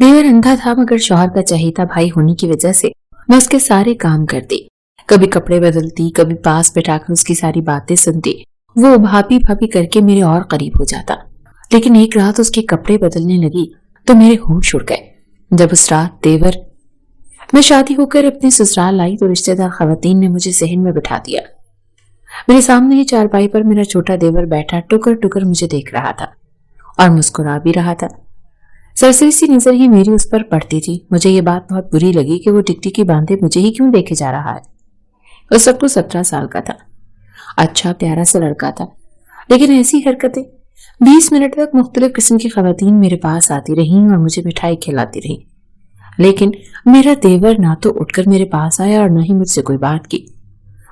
देवर अंधा था मगर शौहर का चहेता भाई होने की वजह से मैं उसके सारे काम करती। कभी कपड़े बदलती, कभी पास बैठाकर उसकी सारी बातें सुनती। वो भाभी भाभी करके मेरे और करीब हो जाता। लेकिन एक रात उसके कपड़े बदलने लगी तो मेरे होश उड़ गए। जब उस रात देवर मैं शादी होकर अपने ससुराल आई तो रिश्तेदार खवातीन ने मुझे सहन में बिठा दिया। मेरे सामने ही चारपाई पर मेरा छोटा देवर बैठा टुकर टुकर मुझे देख रहा था और मुस्कुरा भी रहा था। सरसरी सी नजर ही मेरी उस पर पड़ती थी। मुझे ये बात बहुत बुरी लगी कि वो टिकटिकी बांधे मुझे ही क्यों देखे जा रहा है। उस वक्त वो 17 साल का था। अच्छा प्यारा सा लड़का था, लेकिन ऐसी हरकतें। 20 मिनट तक मुख्तलिफ किस्म की खवातीन मेरे पास आती रहीं और मुझे मिठाई खिलाती रहीं, लेकिन मेरा देवर ना तो उठकर मेरे पास आया और न ही मुझसे कोई बात की।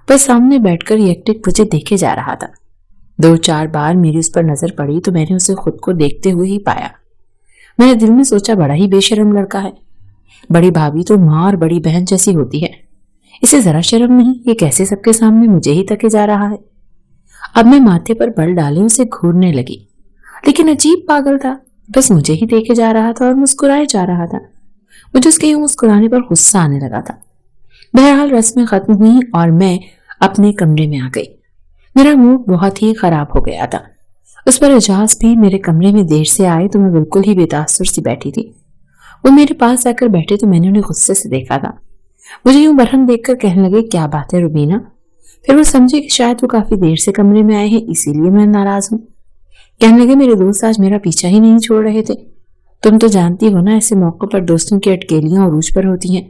बस सामने बैठकर एकटिक मुझे देखे जा रहा था। 2-4 बार मेरी उस पर नजर पड़ी तो मैंने उसे खुद को देखते हुए ही पाया। मैंने दिल में सोचा, बड़ा ही बेशर्म लड़का है। बड़ी भाभी तो माँ और बड़ी बहन जैसी होती है, इसे जरा शर्म नहीं, ये कैसे सबके सामने मुझे ही तके जा रहा है। अब मैं माथे पर बल डाले उसे घूरने लगी, लेकिन अजीब पागल था, बस मुझे ही देखे जा रहा था और मुस्कुराए जा रहा था। मुझे उसके यूं मुस्कुराने पर गुस्सा आने लगा था। बहरहाल रस्में खत्म हुई और मैं अपने कमरे में आ गई। मेरा मूड बहुत ही खराब हो गया था। उस पर एजाज भी मेरे कमरे में देर से आए तो मैं बिल्कुल ही बेतासुर सी बैठी थी। वो मेरे पास आकर बैठे तो मैंने उन्हें गुस्से से देखा था। मुझे यूं बरहम देखकर कहने लगे, क्या बात है रुबीना। फिर वो समझे कि शायद वो काफी देर से कमरे में आए हैं, इसीलिए मैं नाराज हूँ। कहने लगे, मेरे दोस्त आज मेरा पीछा ही नहीं छोड़ रहे थे। तुम तो जानती हो ना, ऐसे मौकों पर दोस्तों की अटकेलियां उरूज पर होती हैं।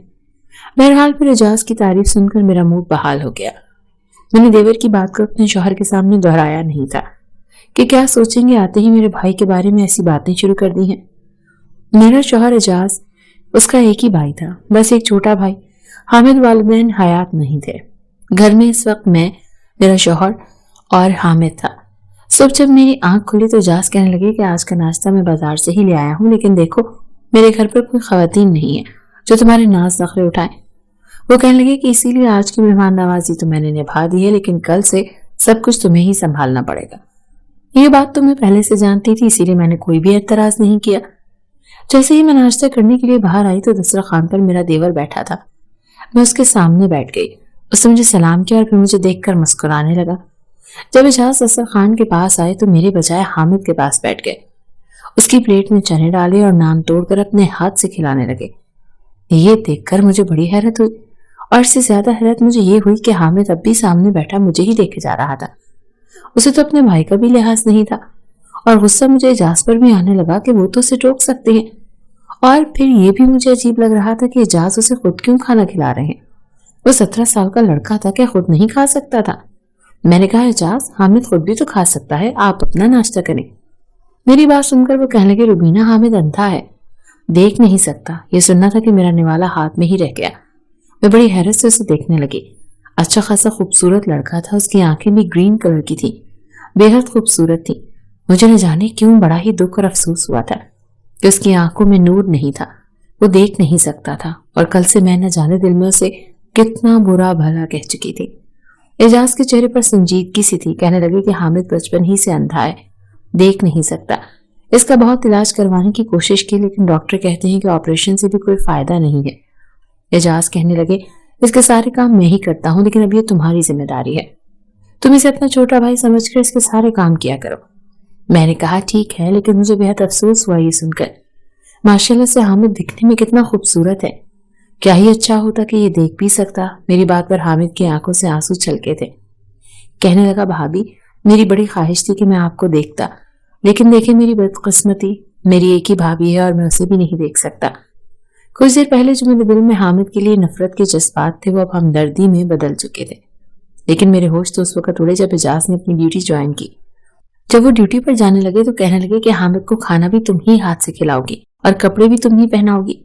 बहरहाल फिर एजाज की तारीफ सुनकर मेरा मूड बहाल हो गया। मैंने देवर की बात को अपने शौहर के सामने दोहराया नहीं था कि क्या सोचेंगे, आते ही मेरे भाई के बारे में ऐसी बातें शुरू कर दी हैं। मेरा शौहर एजाज, उसका एक ही भाई था, बस एक छोटा भाई। हामिद वालिदैन हयात नहीं थे। घर में इस वक्त मैं, मेरा शौहर और हामिद था। सुबह जब मेरी आंख खुली तो एजाज कहने लगे कि आज का नाश्ता मैं बाजार से ही ले आया हूँ, लेकिन देखो मेरे घर पर कोई खवातीन नहीं है जो तुम्हारे नाज नखरे उठाए। वो कहने लगे कि इसीलिए आज की मेहमान नवाजी तो मैंने निभा दी है, लेकिन कल से सब कुछ तुम्हें ही संभालना पड़ेगा। ये बात तो मैं पहले से जानती थी, इसीलिए मैंने कोई भी एतराज नहीं किया। जैसे ही मैं नाश्ता करने के लिए बाहर आई तो दस्तरखान पर मेरा देवर बैठा था। मैं उसके सामने बैठ गई। उसने मुझे सलाम किया और फिर मुझे देखकर मुस्कुराने लगा। जब एजाज दस्तरखान के पास आए तो मेरे बजाय हामिद के पास बैठ गए। उसकी प्लेट में चने डाले और नान तोड़कर अपने हाथ से खिलाने लगे। ये देखकर मुझे बड़ी हैरत हुई और इससे ज्यादा हैरत मुझे ये हुई कि हामिद अब भी सामने बैठा मुझे ही देखे जा रहा था। उसे तो अपने भाई का भी लिहाज नहीं था और गुस्सा मुझे एजाज पर भी आने लगा कि वो तो उसे टोक सकते हैं। और फिर ये भी मुझे अजीब लग रहा था कि एजाज उसे खुद क्यों खाना खिला रहे हैं। वो 17 साल का लड़का था, क्या खुद नहीं खा सकता था? मैंने कहा, एजाज हामिद खुद भी तो खा सकता है, आप अपना नाश्ता करें। मेरी बात सुनकर वो कहने लगे, रुबीना हामिद अंधा है, देख नहीं सकता। ये सुनना था कि मेरा निवाला हाथ में ही रह गया। मैं बड़ी हैरत से उसे देखने लगी। अच्छा खासा खूबसूरत लड़का था, उसकी आंखें भी ग्रीन कलर की थी, बेहद खूबसूरत थी। मुझे न जाने क्यों बड़ा ही दुख और अफसोस हुआ था कि उसकी आंखों में नूर नहीं था, वो देख नहीं सकता था। और कल से मैं न जाने दिल में उसे कितना बुरा भला कह चुकी थी। एजाज के चेहरे पर संजीदगी सी थी। कहने लगे कि हामिद बचपन ही से अंधा है, देख नहीं सकता। इसका बहुत इलाज करवाने की कोशिश की, लेकिन डॉक्टर कहते हैं कि ऑपरेशन से भी कोई फायदा नहीं है। एजाज कहने लगे, इसके सारे काम मैं ही करता हूँ, लेकिन अब ये तुम्हारी जिम्मेदारी है। तुम इसे अपना छोटा भाई समझकर इसके सारे काम किया करो। मैंने कहा, ठीक है, लेकिन मुझे बेहद अफसोस हुआ ये सुनकर। माशाल्लाह से हामिद दिखने में कितना खूबसूरत है। क्या ही अच्छा होता कि ये देख भी सकता। मेरी बात पर हामिद की आंखों से आंसू छलके थे। कहने लगा, भाभी मेरी बड़ी ख्वाहिश थी कि मैं आपको देखता, लेकिन देखे मेरी बदकिस्मती, मेरी एक ही भाभी है और मैं उसे भी नहीं देख सकता। कुछ देर पहले जो मेरे दिल में हामिद के लिए नफरत के जज्बात थे वो अब हमदर्दी में बदल चुके थे। लेकिन मेरे होश तो उस वक्त उड़े जब एजाज ने अपनी ड्यूटी ज्वाइन की। जब वो ड्यूटी पर जाने लगे तो कहने लगे कि हामिद को खाना भी तुम ही हाथ से खिलाओगी और कपड़े भी तुम ही पहनाओगी।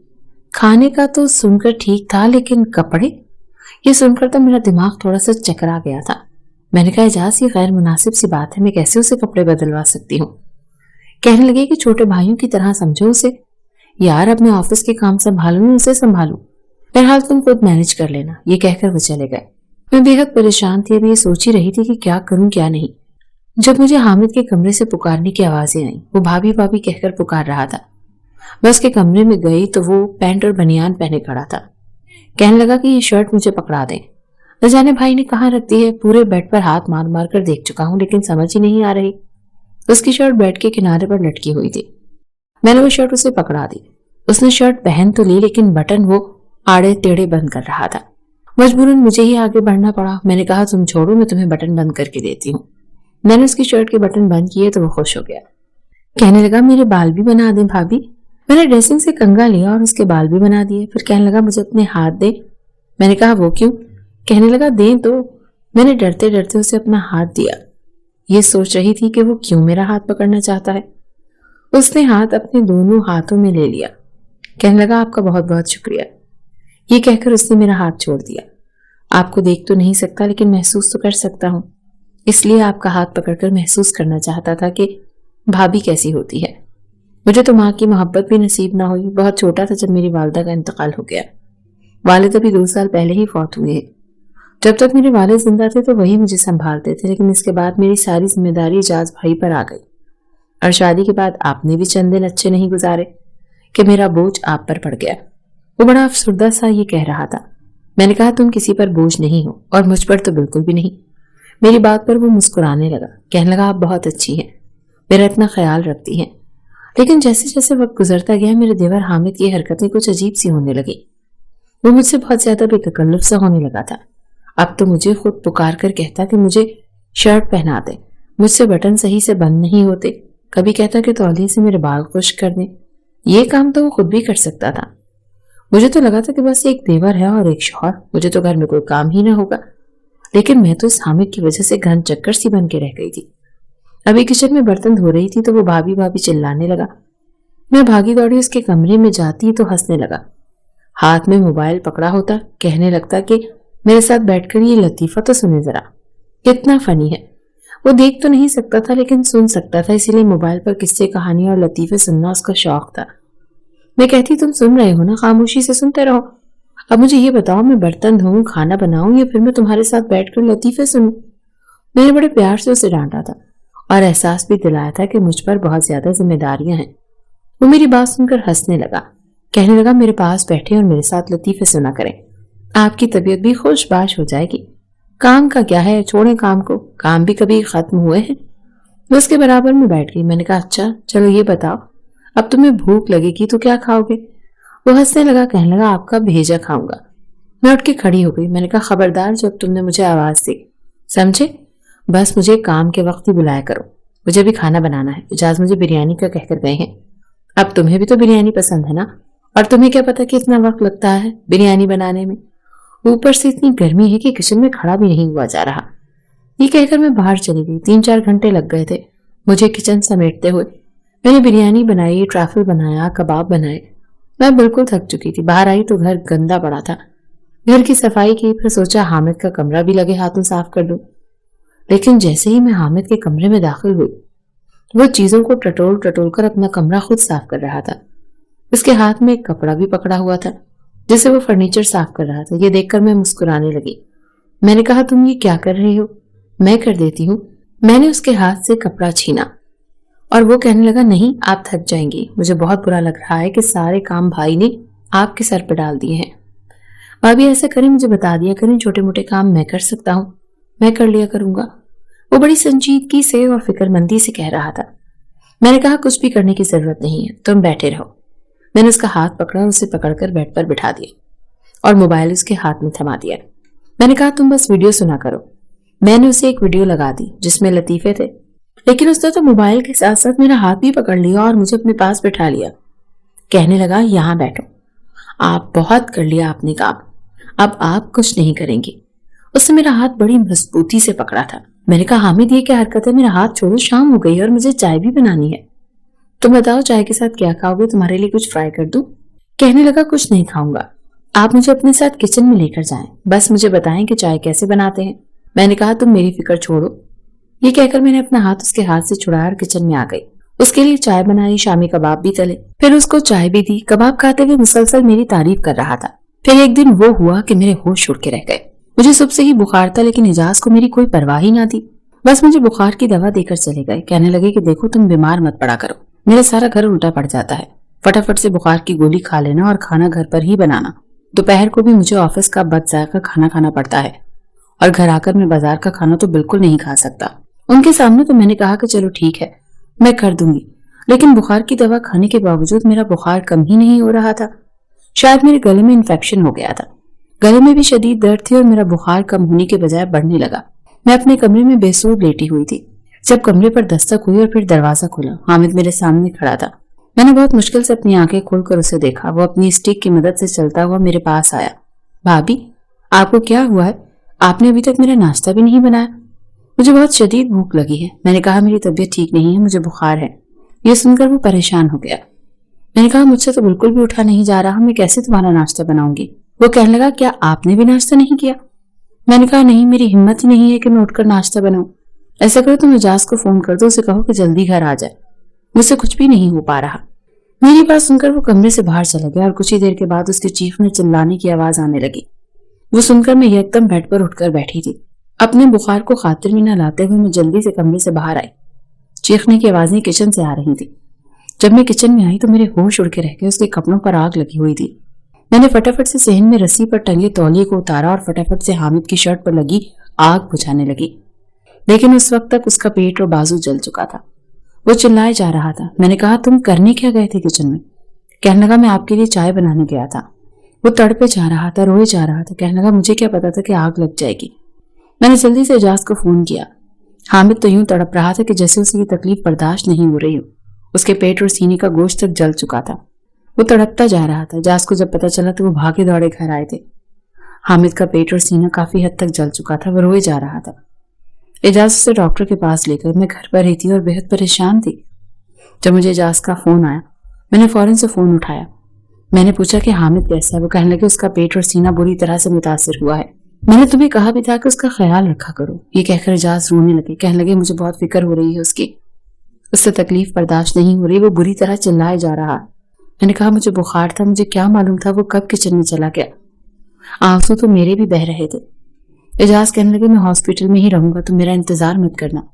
खाने का तो सुनकर ठीक था, लेकिन कपड़े, ये सुनकर तो मेरा दिमाग थोड़ा सा चकरा गया था। मैंने कहा, एजाज ये गैर मुनासिब सी बात है, मैं कैसे उसे कपड़े बदलवा सकती हूँ। कहने लगे कि छोटे भाइयों की तरह समझो उसे। यार अब मैं ऑफिस के काम संभालूं, उसे संभालूं, बहरहाल तुम खुद मैनेज कर लेना। ये कहकर वो चले गए। मैं बेहद परेशान थी। अभी ये सोच ही रही थी कि क्या करूं क्या नहीं, जब मुझे हामिद के कमरे से पुकारने की आवाजें आई। वो भाभी भाभी कहकर पुकार रहा था। मैं उसके कमरे में गई तो वो पैंट और बनियान पहने खड़ा था। कहने लगा कि ये शर्ट मुझे पकड़ा दें। न जाने भाई ने कहाँ रख दी है, पूरे बेड पर हाथ मार मार कर देख चुका हूँ लेकिन समझ ही नहीं आ रही। उसकी शर्ट बेड के किनारे पर लटकी हुई थी। मैंने वो शर्ट उसे पकड़ा दी। उसने शर्ट पहन तो ली लेकिन बटन वो आड़े टेढ़े बंद कर रहा था। मजबूरन मुझे ही आगे बढ़ना पड़ा। मैंने कहा तुम छोड़ो, मैं तुम्हें बटन बंद करके देती हूँ। मैंने उसकी शर्ट के बटन बंद किए तो वो खुश हो गया। कहने लगा मेरे बाल भी बना दें भाभी। मैंने ड्रेसिंग से कंघा लिया और उसके बाल भी बना दिए। फिर कहने लगा मुझे अपने हाथ दे। मैंने कहा वो क्यों? कहने लगा दें तो। मैंने डरते डरते उसे अपना हाथ दिया। ये सोच रही थी कि वो क्यों मेरा हाथ पकड़ना चाहता है। उसने हाथ अपने दोनों हाथों में ले लिया। कहने लगा आपका बहुत बहुत शुक्रिया। ये कहकर उसने मेरा हाथ छोड़ दिया। आपको देख तो नहीं सकता लेकिन महसूस तो कर सकता हूँ, इसलिए आपका हाथ पकड़कर महसूस करना चाहता था कि भाभी कैसी होती है। मुझे तो माँ की मोहब्बत भी नसीब ना हुई। बहुत छोटा था जब मेरी वालिदा का इंतकाल हो गया। वालिद अभी 2 साल पहले ही फौत हुए। जब तक मेरे वालिद जिंदा थे तो वही मुझे संभालते थे, लेकिन इसके बाद मेरी सारी जिम्मेदारी इजाज भाई पर आ गई। और शादी के बाद आपने भी चंद दिन अच्छे नहीं गुजारे कि मेरा बोझ आप पर पड़ गया। वो बड़ा अफसुर्दा सा ये कह रहा था। मैंने कहा तुम किसी पर बोझ नहीं हो और मुझ पर तो बिल्कुल भी नहीं। मेरी बात पर वो मुस्कुराने लगा। कहने लगा आप बहुत अच्छी हैं, मेरा इतना ख्याल रखती हैं। लेकिन जैसे जैसे वक्त गुजरता गया मेरे देवर हामिद की हरकतें कुछ अजीब सी होने लगी। वो मुझसे बहुत ज्यादा बेतकल्लुफ सा होने लगा था। अब तो मुझे खुद पुकार कर कहता कि मुझे शर्ट पहना दे, मुझसे बटन सही से बंद नहीं होते। कभी कहता कि तौलिए से मेरे बाल खुश्क कर दें। ये काम तो वो खुद भी कर सकता था। मुझे तो लगा था कि बस एक देवर है और एक शौहर, मुझे तो घर में कोई काम ही ना होगा। लेकिन मैं तो इस हामिद की वजह से घन चक्कर सी बन के रह गई थी। अभी किचन में बर्तन धो रही थी तो वो भाभी भाभी चिल्लाने लगा। मैं भागी दौड़ी उसके कमरे में जाती तो हंसने लगा। हाथ में मोबाइल पकड़ा होता, कहने लगता कि मेरे साथ बैठकर ये लतीफा तो सुने जरा, कितना फनी है। वो देख तो नहीं सकता था लेकिन सुन सकता था, इसीलिए मोबाइल पर किस्से कहानी और लतीफे सुनना उसका शौक था। मैं कहती तुम सुन रहे हो ना, खामोशी से सुनते रहो। अब मुझे ये बताओ मैं बर्तन धोऊं, खाना बनाऊं या फिर मैं तुम्हारे साथ बैठकर लतीफे सुनूं? मैंने बड़े प्यार से उसे डांटा था और एहसास भी दिलाया था कि मुझ पर बहुत ज्यादा जिम्मेदारियां हैं। वो मेरी बात सुनकर हंसने लगा। कहने लगा मेरे पास बैठे और मेरे साथ लतीफे सुना करें, आपकी तबीयत भी खुशबाश हो जाएगी। काम का क्या है, छोड़ें काम को, काम भी कभी खत्म हुए हैं। मैं उसके बराबर में बैठ गई। मैंने कहा अच्छा चलो ये बताओ, अब तुम्हें भूख लगेगी तो क्या खाओगे? वो हंसने लगा। कहने लगा आपका भेजा खाऊंगा। मैं उठ के खड़ी हो गई। मैंने कहा खबरदार जब तुमने मुझे आवाज दी, समझे? बस मुझे काम के वक्त ही बुलाया करो, मुझे भी खाना बनाना है। इजाज मुझे बिरयानी का कहकर गए हैं। अब तुम्हें भी तो बिरयानी पसंद है ना, और तुम्हें क्या पता कि इतना वक्त लगता है बिरयानी बनाने में। ऊपर से इतनी गर्मी है कि किचन में खड़ा भी नहीं हुआ जा रहा। ये कहकर मैं बाहर चली गई। 3-4 घंटे लग गए थे मुझे किचन समेटते हुए। मैंने बिरयानी बनाई, ट्रैफल बनाया, कबाब बनाए। मैं बिल्कुल थक चुकी थी। बाहर आई तो घर गंदा पड़ा था। घर की सफाई की, फिर सोचा हामिद का कमरा भी लगे हाथों साफ कर दूं। लेकिन जैसे ही मैं हामिद के कमरे में दाखिल हुई, वो चीजों को टटोल टटोल कर अपना कमरा खुद साफ कर रहा था। उसके हाथ में एक कपड़ा भी पकड़ा हुआ था जिसे वो फर्नीचर साफ कर रहा था। ये देखकर मैं मुस्कुराने लगी। मैंने कहा तुम ये क्या कर रही हो? मैं कर देती हूँ। मैंने उसके हाथ से कपड़ा छीना और वो कहने लगा नहीं आप थक जाएंगी। मुझे बहुत बुरा लग रहा है कि सारे काम भाई ने आपके सर पर डाल दिए हैं। भाभी ऐसा करें, मुझे बता दिया करें, छोटे मोटे काम मैं कर सकता हूँ, मैं कर लिया करूंगा। वो बड़ी संजीदगी से और फिक्रमंदी से कह रहा था। मैंने कहा कुछ भी करने की जरूरत नहीं है, तुम बैठे रहो। मैंने उसका हाथ पकड़ा और उसे पकड़कर बेड पर बिठा दिया और मोबाइल उसके हाथ में थमा दिया। मैंने कहा तुम बस वीडियो सुना करो। मैंने उसे एक वीडियो लगा दी जिसमें लतीफे थे, लेकिन उसने तो मोबाइल के साथ साथ मेरा हाथ भी पकड़ लिया और मुझे अपने पास बिठा लिया। कहने लगा यहाँ बैठो, आप बहुत कर लिया आपने काम, अब आप कुछ नहीं करेंगे। उसने मेरा हाथ बड़ी मजबूती से पकड़ा था। मैंने कहा हामिद ये क्या हरकत है, मेरा हाथ छोड़ो, शाम हो गई और मुझे चाय भी बनानी है। तुम बताओ चाय के साथ क्या खाओगे, तुम्हारे लिए कुछ फ्राई कर दूं? कहने लगा कुछ नहीं खाऊंगा, आप मुझे अपने साथ किचन में लेकर जाएं, बस मुझे बताएं कि चाय कैसे बनाते हैं। मैंने कहा तुम मेरी फिक्र छोड़ो। ये कहकर मैंने अपना हाथ उसके हाथ से छुड़ाया और किचन में आ गई। उसके लिए चाय बनाई, शामी कबाब भी तले, फिर उसको चाय भी दी। कबाब खाते हुए मुसलसल मेरी तारीफ कर रहा था। फिर एक दिन वो हुआ कि मेरे होश उड़ के रह गए। मुझे सुबह से ही बुखार था, लेकिन इजाज को मेरी कोई परवाह ही ना थी। बस मुझे बुखार की दवा देकर चले गए। कहने लगे कि देखो तुम बीमार मत पड़ा करो, मेरा सारा घर उल्टा पड़ जाता है, फटाफट से बुखार की गोली खा लेना और खाना घर पर ही बनाना। दोपहर को भी मुझे ऑफिस का बद जायका खाना खाना पड़ता है और घर आकर मैं बाजार का खाना तो बिल्कुल नहीं खा सकता। उनके सामने तो मैंने कहा कि चलो ठीक है, मैं कर दूंगी, लेकिन बुखार की दवा खाने के बावजूद मेरा बुखार कम ही नहीं हो रहा था। शायद मेरे गले में इन्फेक्शन हो गया था। गले में भी शदीद दर्द थी और मेरा बुखार कम होने के बजाय बढ़ने लगा। मैं अपने कमरे में बेसुध लेटी हुई थी जब कमरे पर दस्तक हुई और फिर दरवाजा खुला। हामिद मेरे सामने खड़ा था। मैंने बहुत मुश्किल से अपनी आंखें खोलकर उसे देखा। वो अपनी स्टिक की मदद से चलता हुआ मेरे पास आया। भाभी, आपको क्या हुआ है? आपने अभी तक मेरा नाश्ता भी नहीं बनाया। मुझे बहुत शदीद भूख लगी है। मैंने कहा मेरी तबीयत ठीक नहीं है, मुझे बुखार है। ये सुनकर वो परेशान हो गया। मैंने कहा मुझसे तो बिल्कुल भी उठा नहीं जा रहा, मैं कैसे तुम्हारा नाश्ता बनाऊंगी? वो कहने लगा क्या आपने भी नाश्ता नहीं किया? मैंने कहा नहीं, मेरी हिम्मत ही नहीं है कि मैं उठकर नाश्ता बनाऊं। ऐसा करो तुम एजाज को फोन कर दो, उसे कहो कि जल्दी घर आ जाए, मुझसे कुछ भी नहीं हो पा रहा। मेरी बात सुनकर वो कमरे से बाहर चला गया और कुछ ही देर के बाद उसके चीखने चिल्लाने की आवाज आने लगी। वो सुनकर मैं एकदम बेड पर उठकर बैठी थी। अपने बुखार को खातिर में न लाते हुए मैं जल्दी से कमरे से बाहर आई। चीखने की आवाजें किचन से आ रही थी। जब मैं किचन में आई तो मेरे होश उड़ के रह गए। उसके कपड़ों पर आग लगी हुई थी। मैंने फटाफट से सहन में रस्सी पर टंगे तौलिए को उतारा और फटाफट से हामिद की शर्ट पर लगी आग बुझाने लगी, लेकिन उस वक्त तक उसका पेट और बाजू जल चुका था। वो चिल्लाए जा रहा था। मैंने कहा तुम करने क्या गए थे किचन में? कहने लगा मैं आपके लिए चाय बनाने गया था। वो तड़पे जा रहा था, रोए जा रहा था। कहने लगा मुझे क्या पता था कि आग लग जाएगी। मैंने जल्दी से एजाज को फोन किया। हामिद तो यूं तड़प रहा था कि जैसे उसे ये तकलीफ बर्दाश्त नहीं हो रही हो। उसके पेट और सीने का गोश्त तक जल चुका था। वो तड़पता जा रहा था। एजाज को जब पता चला तो वो भागे दौड़े घर आए थे। हामिद का पेट और सीना काफी हद तक जल चुका था। वो रोए जा रहा था। एजाज उसे डॉक्टर के पास लेकर मैं घर पर ही थी और बेहद परेशान थी। जब मुझे एजाज का फोन आया मैंने फौरन से फोन उठाया। मैंने पूछा कि हामिद कैसा है? वो कहने लगे उसका पेट और सीना बुरी तरह से मुतासिर हुआ है। मैंने तुम्हें कहा भी था कि उसका ख्याल रखा करो। ये कहकर एजाज रोने लगे। कहने लगे मुझे बहुत फिक्र हो रही है उसकी, उससे तकलीफ बर्दाश्त नहीं हो रही, वो बुरी तरह चिल्लाए जा रहा। मैंने कहा मुझे बुखार था, मुझे क्या मालूम था वो कब किचन में चला गया। आंसू तो मेरे भी बह रहे थे। एजाज कहने लगे मैं हॉस्पिटल में ही रहूंगा, तुम मेरा इंतजार मत करना।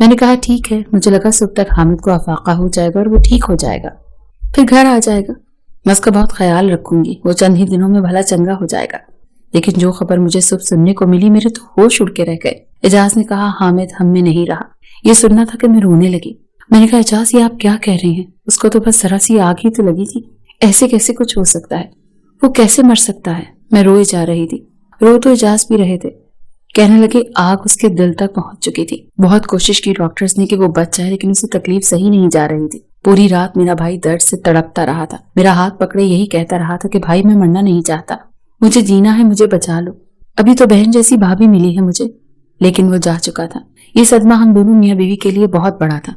मैंने कहा ठीक है। मुझे लगा सुबह तक हामिद को अफाका हो जाएगा और वो ठीक हो जाएगा, फिर घर आ जाएगा। मैं उसका बहुत ख्याल रखूंगी, वो चंद ही दिनों में भला चंगा हो जाएगा। लेकिन जो खबर मुझे सुबह सुनने को मिली मेरे तो होश उड़ के रह गए। एजाज ने कहा हामिद हम में नहीं रहा। ये सुनना था कि मैं रोने लगी। मैंने कहा एजाज ये आप क्या कह रहे हैं? उसको तो बस जरा सी आग ही तो लगी थी, ऐसे कैसे कुछ हो सकता है? वो कैसे मर सकता है? मैं रोए जा रही थी। रो तो एजाज भी रहे थे। कहने लगे आग उसके दिल तक पहुंच चुकी थी। बहुत कोशिश की डॉक्टर्स ने कि वो बच जाए, लेकिन उसे तकलीफ सही नहीं जा रही थी। पूरी रात मेरा भाई दर्द से तड़पता रहा था। मेरा हाथ पकड़े यही कहता रहा था कि भाई मैं मरना नहीं चाहता, मुझे जीना है, मुझे बचा लो। अभी तो बहन जैसी भाभी मिली है मुझे, लेकिन वो जा चुका था। ये सदमा हम दोनों मियाँ बीवी के लिए बहुत बड़ा था।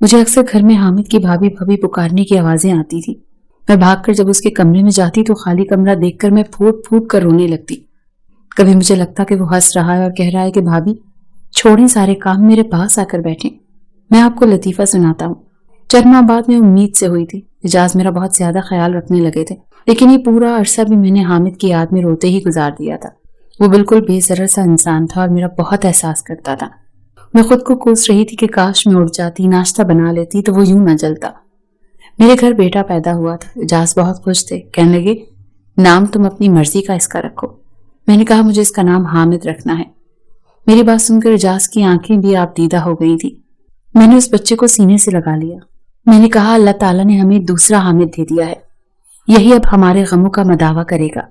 मुझे अक्सर घर में हामिद की भाभी भाभी पुकारने की आवाजें आती थी। मैं भागकर जब उसके कमरे में जाती तो खाली कमरा देखकर मैं फूट फूट कर रोने लगती। कभी मुझे लगता कि वो हंस रहा है और कह रहा है कि भाभी छोड़ें सारे काम, मेरे पास आकर बैठें। मैं आपको लतीफा सुनाता हूँ। चंद माह बाद में उम्मीद से हुई थी। एजाज मेरा बहुत ज्यादा ख्याल रखने लगे थे, लेकिन ये पूरा अरसा भी मैंने हामिद की याद में रोते ही गुजार दिया था। वो बिल्कुल बेसरर सा इंसान था और मेरा बहुत एहसास करता था। मैं खुद को कोस रही थी कि काश मैं उठ जाती, नाश्ता बना लेती तो वो यूं न जलता। मेरे घर बेटा पैदा हुआ था। एजाज बहुत खुश थे। कहने लगे नाम तुम अपनी मर्जी का इसका रखो। मैंने कहा मुझे इसका नाम हामिद रखना है। मेरी बात सुनकर एजाज की आंखें भी आपदीदा हो गई थी। मैंने उस बच्चे को सीने से लगा लिया। मैंने कहा अल्लाह ताला ने हमें दूसरा हामिद दे दिया है, यही अब हमारे गमों का मदावा करेगा।